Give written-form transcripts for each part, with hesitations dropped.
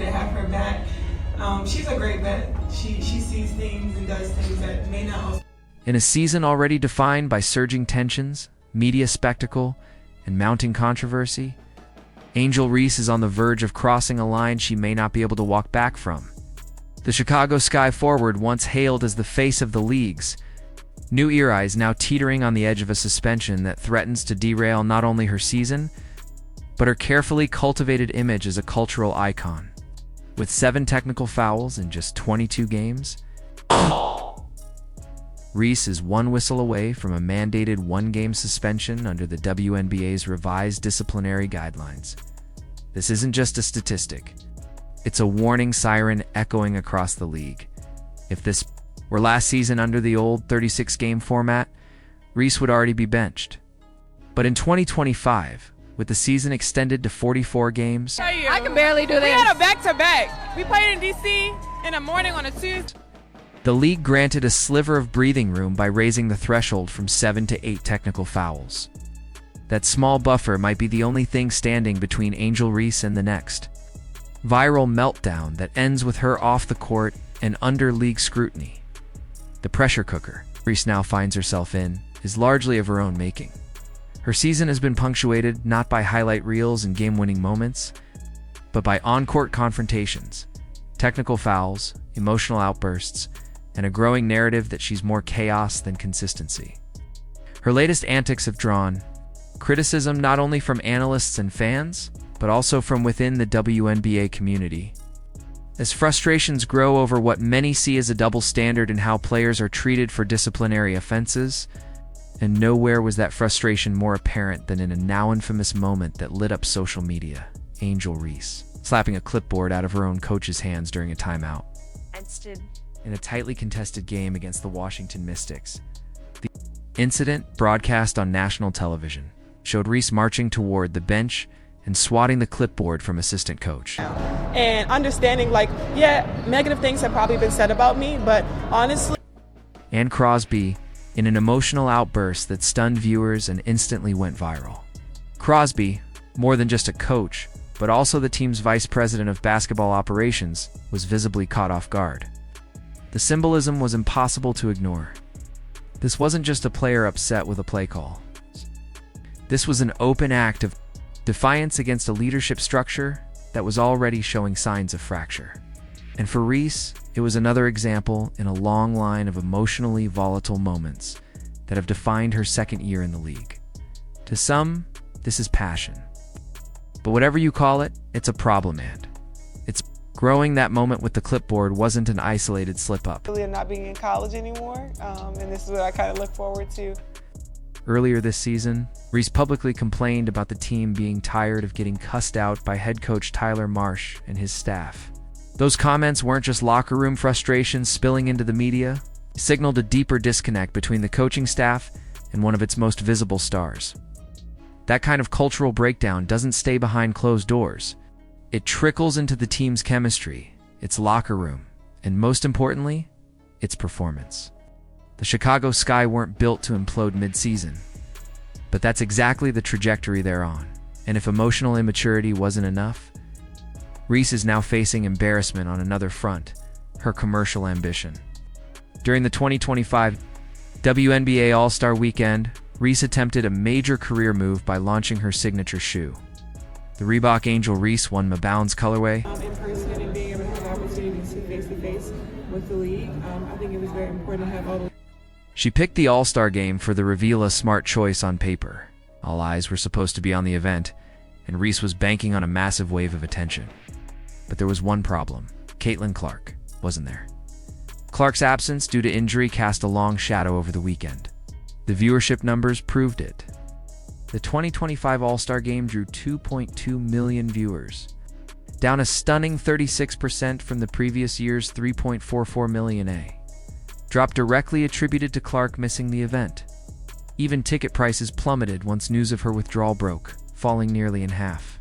to have her back. She's a great vet. She sees things and does things that may not also. In a season already defined by surging tensions, media spectacle, and mounting controversy, Angel Reese is on the verge of crossing a line she may not be able to walk back from. The Chicago Sky forward, once hailed as the face of the league's new era, is now teetering on the edge of a suspension that threatens to derail not only her season, but her carefully cultivated image as a cultural icon. With 7 technical fouls in just 22 games, Reese is one whistle away from a mandated 1-game suspension under the WNBA's revised disciplinary guidelines. This isn't just a statistic. It's a warning siren echoing across the league. If this were last season under the old 36-game format, Reese would already be benched. But in 2025, with the season extended to 44 games, I can barely do this. We had a back-to-back. We played in D.C. in the morning on a Tuesday. the league granted a sliver of breathing room by raising the threshold from 7 to 8 technical fouls. That small buffer might be the only thing standing between Angel Reese and the next viral meltdown that ends with her off the court and under league scrutiny. The pressure cooker Reese now finds herself in is largely of her own making. Her season has been punctuated not by highlight reels and game-winning moments, but by on-court confrontations, technical fouls, emotional outbursts, and a growing narrative that she's more chaos than consistency. Her latest antics have drawn criticism not only from analysts and fans, but also from within the WNBA community. As frustrations grow over what many see as a double standard in how players are treated for disciplinary offenses, and nowhere was that frustration more apparent than in a now infamous moment that lit up social media: Angel Reese slapping a clipboard out of her own coach's hands during a timeout. In a tightly contested game against the Washington Mystics, the incident, broadcast on national television, showed Reese marching toward the bench and swatting the clipboard from assistant coach. And understanding, negative things have probably been said about me, but honestly... And Crosby, in an emotional outburst that stunned viewers and instantly went viral. Crosby, more than just a coach, but also the team's vice president of basketball operations, was visibly caught off guard. The symbolism was impossible to ignore. This wasn't just a player upset with a play call. This was an open act of defiance against a leadership structure that was already showing signs of fracture. And for Reese, it was another example in a long line of emotionally volatile moments that have defined her second year in the league. To some, this is passion. But whatever you call it, it's a problem, and it's growing. That moment with the clipboard wasn't an isolated slip-up. I'm not being in college anymore, and this is what I kind of look forward to. Earlier this season, Reese publicly complained about the team being tired of getting cussed out by head coach Tyler Marsh and his staff. Those comments weren't just locker room frustrations spilling into the media. They signaled a deeper disconnect between the coaching staff and one of its most visible stars. That kind of cultural breakdown doesn't stay behind closed doors. It trickles into the team's chemistry, its locker room, and most importantly, its performance. The Chicago Sky weren't built to implode mid-season, but that's exactly the trajectory they're on. And if emotional immaturity wasn't enough, Reese is now facing embarrassment on another front: her commercial ambition. During the 2025 WNBA All-Star Weekend, Reese attempted a major career move by launching her signature shoe. The Reebok Angel Reese one Mabounds colorway. In person and being able to have the opportunity to face-to-face with the league, I think it was very important to have all the... She picked the AllStar Game for the reveal, a smart choice on paper. All eyes were supposed to be on the event, and Reese was banking on a massive wave of attention. But there was one problem: Caitlin Clark wasn't there. Clark's absence due to injury cast a long shadow over the weekend. The viewership numbers proved it. The 2025 All-Star Game drew 2.2 million viewers, down a stunning 36% from the previous year's 3.44 million, drop directly attributed to Clark missing the event. Even ticket prices plummeted once news of her withdrawal broke, falling nearly in half.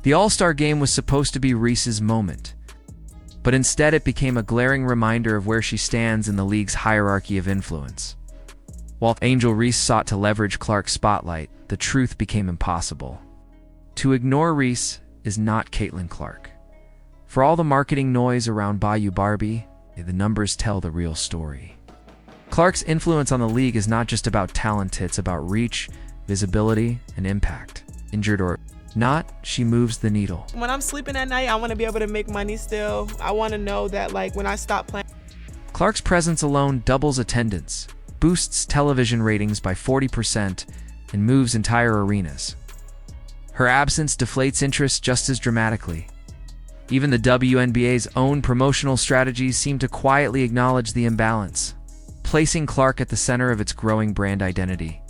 The All-Star Game was supposed to be Reese's moment, but instead it became a glaring reminder of where she stands in the league's hierarchy of influence. While Angel Reese sought to leverage Clark's spotlight, the truth became impossible. To ignore Reese is not Caitlin Clark. For all the marketing noise around Bayou Barbie, the numbers tell the real story. Clark's influence on the league is not just about talent, it's about reach, visibility, and impact. Injured or not, she moves the needle. When I'm sleeping at night, I want to be able to make money still. I want to know that, like, when I stop playing. Clark's presence alone doubles attendance, boosts television ratings by 40%, and moves entire arenas. Her absence deflates interest just as dramatically. Even the WNBA's own promotional strategies seem to quietly acknowledge the imbalance, placing Clark at the center of its growing brand identity.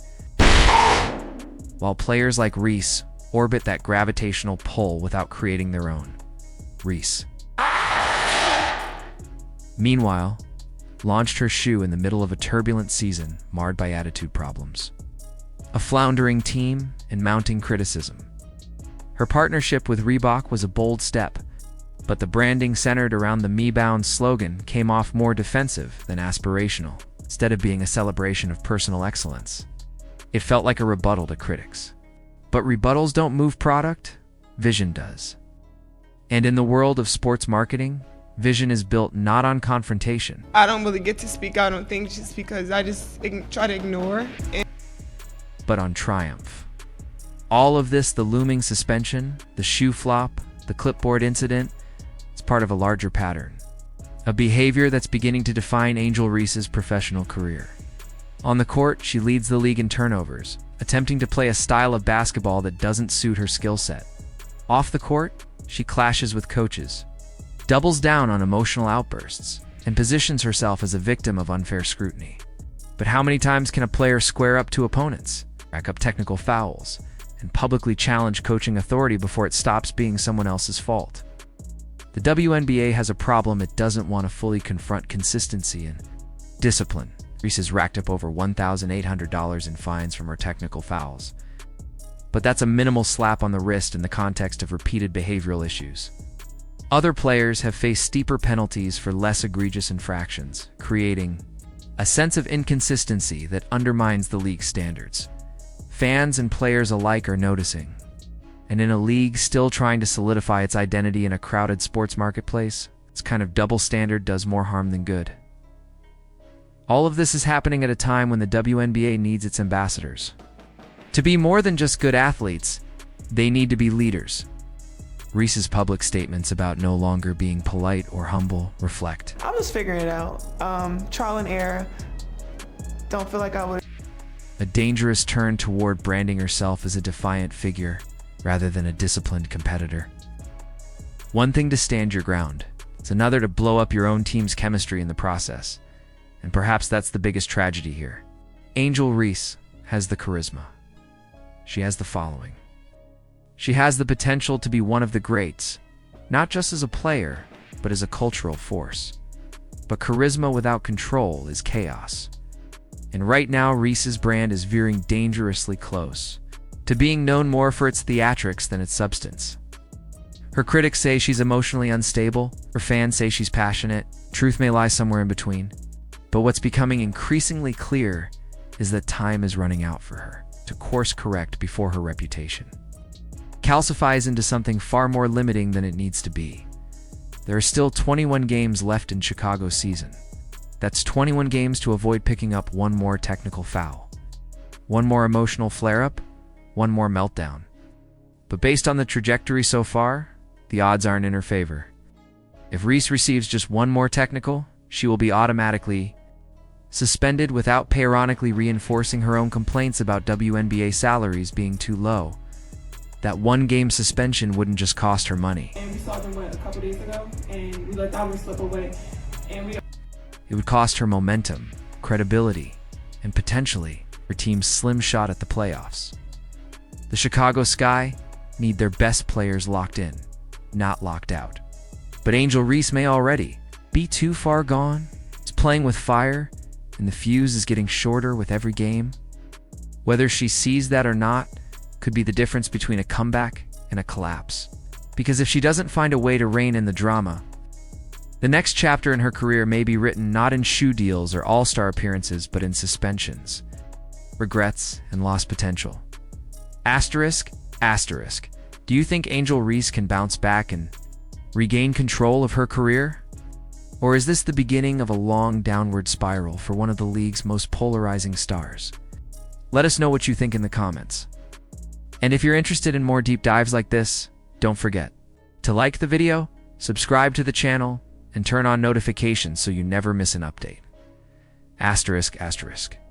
While players like Reese orbit that gravitational pull without creating their own. Reese, meanwhile, launched her shoe in the middle of a turbulent season marred by attitude problems, a floundering team, and mounting criticism. Her partnership with Reebok was a bold step, but the branding centered around the Me Bound slogan came off more defensive than aspirational, instead of being a celebration of personal excellence. It felt like a rebuttal to critics. But rebuttals don't move product, vision does. And in the world of sports marketing, vision is built not on confrontation, I don't really get to speak out on things just because I just try to ignore. but on triumph. All of this, the looming suspension, the shoe flop, the clipboard incident, is part of a larger pattern, a behavior that's beginning to define Angel Reese's professional career. On the court, she leads the league in turnovers, attempting to play a style of basketball that doesn't suit her skill set. Off the court, she clashes with coaches, doubles down on emotional outbursts, and positions herself as a victim of unfair scrutiny. But how many times can a player square up to opponents, rack up technical fouls, and publicly challenge coaching authority before it stops being someone else's fault? The WNBA has a problem it doesn't want to fully confront: consistency and discipline. Reese has racked up over $1,800 in fines from her technical fouls. But that's a minimal slap on the wrist in the context of repeated behavioral issues. Other players have faced steeper penalties for less egregious infractions, creating a sense of inconsistency that undermines the league's standards. Fans and players alike are noticing. And in a league still trying to solidify its identity in a crowded sports marketplace, this kind of double standard does more harm than good. All of this is happening at a time when the WNBA needs its ambassadors to be more than just good athletes. They need to be leaders. Reese's public statements about no longer being polite or humble reflect. I'm just figuring it out. Trial and error. Don't feel like I would. A dangerous turn toward branding herself as a defiant figure rather than a disciplined competitor. One thing to stand your ground, it's another to blow up your own team's chemistry in the process. And perhaps that's the biggest tragedy here. Angel Reese has the charisma. She has the following. She has the potential to be one of the greats, not just as a player, but as a cultural force. But charisma without control is chaos. And right now, Reese's brand is veering dangerously close to being known more for its theatrics than its substance. Her critics say she's emotionally unstable, her fans say she's passionate, truth may lie somewhere in between. But what's becoming increasingly clear is that time is running out for her to course correct before her reputation calcifies into something far more limiting than it needs to be. There are still 21 games left in Chicago's season. That's 21 games to avoid picking up one more technical foul, one more emotional flare-up, one more meltdown. But based on the trajectory so far, the odds aren't in her favor. If Reese receives just one more technical, she will be automatically suspended without pay, ironically reinforcing her own complaints about WNBA salaries being too low. That one-game suspension wouldn't just cost her money. And we saw them a couple days ago, and we let that one slip away. It would cost her momentum, credibility, and potentially her team's slim shot at the playoffs. The Chicago Sky need their best players locked in, not locked out. But Angel Reese may already be too far gone. She's playing with fire, and the fuse is getting shorter with every game. Whether she sees that or not could be the difference between a comeback and a collapse. Because if she doesn't find a way to rein in the drama, the next chapter in her career may be written not in shoe deals or all-star appearances, but in suspensions, regrets, and lost potential. Asterisk, asterisk. Do you think Angel Reese can bounce back and Regain control of her career? Or is this the beginning of a long downward spiral for one of the league's most polarizing stars? Let us know what you think in the comments. And if you're interested in more deep dives like this, don't forget to like the video, subscribe to the channel, and turn on notifications so you never miss an update. ****.